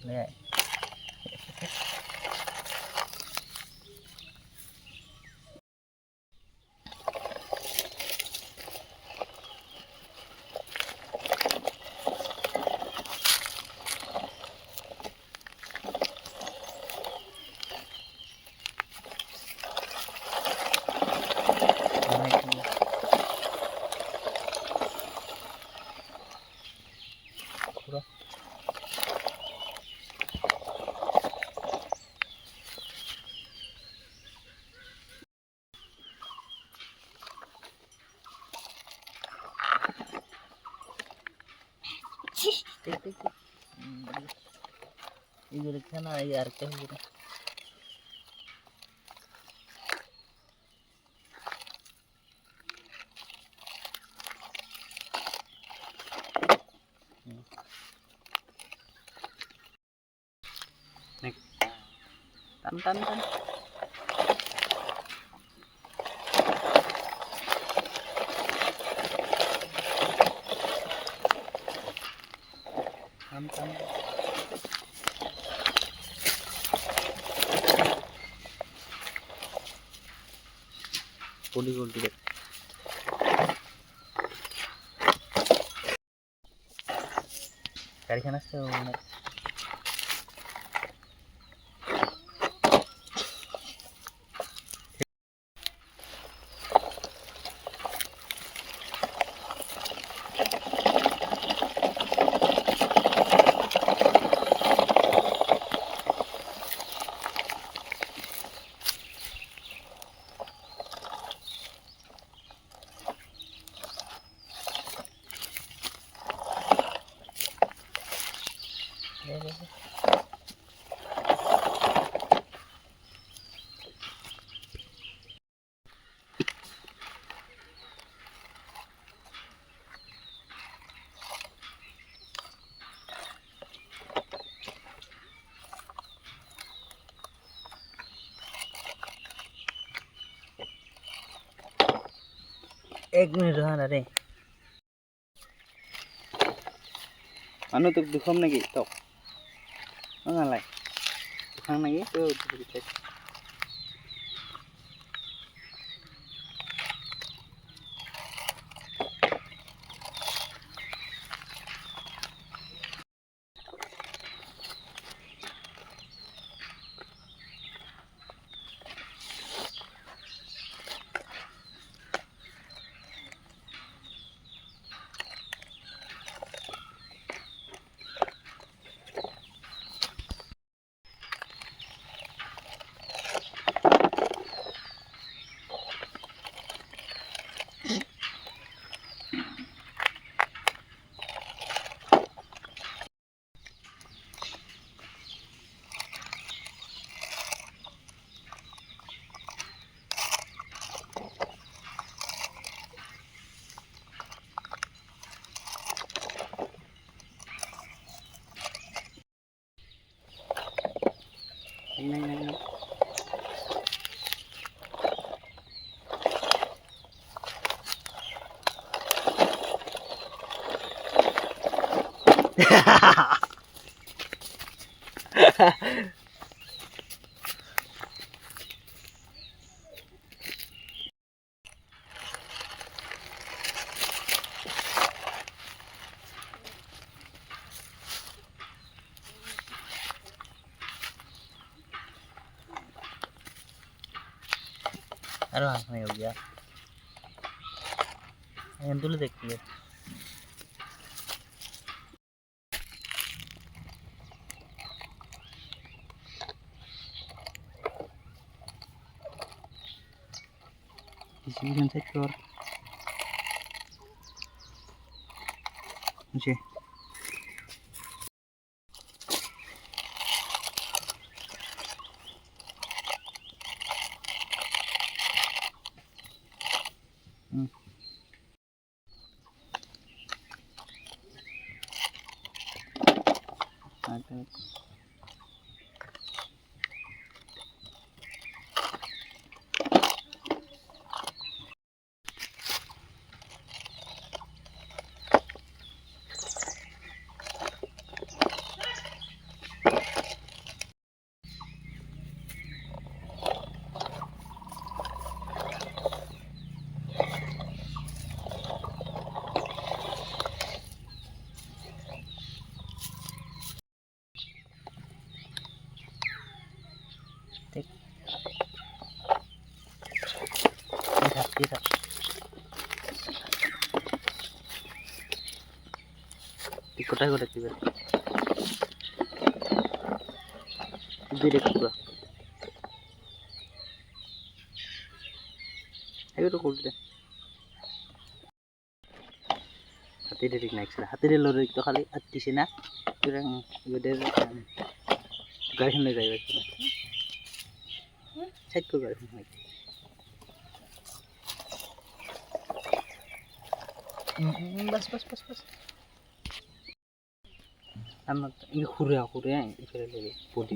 Này. Ini rekan ayar ke gitu. Nek, tan. Tan. Gold. Cari sana tuh. एक minute रहा ना रे anu tuh dukham lagi tok ngalai dukham lagi tuh cek Neng. Aduh, नहीं हो गया दूर देखती है इसमें से और मुझे দিয়ে থাক তুই কোথায় কোথায় দিবে ডিরেক্ট পুরো এগুলো করতে হাতিরে ঠিক নাইছিল হাতিরে লড়ে তো খালি হাতিছে না সুতরাং এদের গাড়িখান যাই সাইড করে গাড়িখান হয় বাস বাস বাস বাস আমার এই ঘুরে ঘুরে এখানে লেগে পড়ি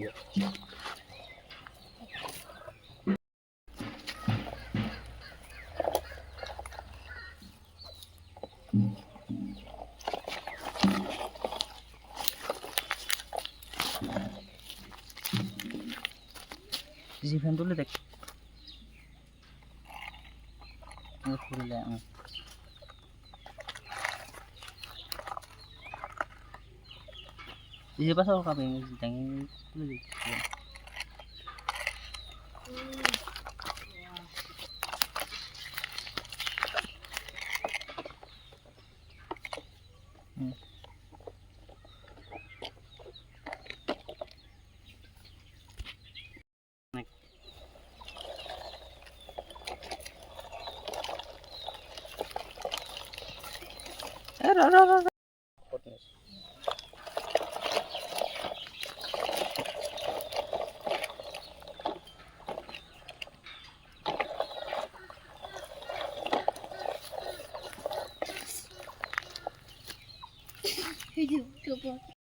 জিভেন তুলে দেখ খুলে Iya pas aku kabeh ngejang tuh. Video, coba.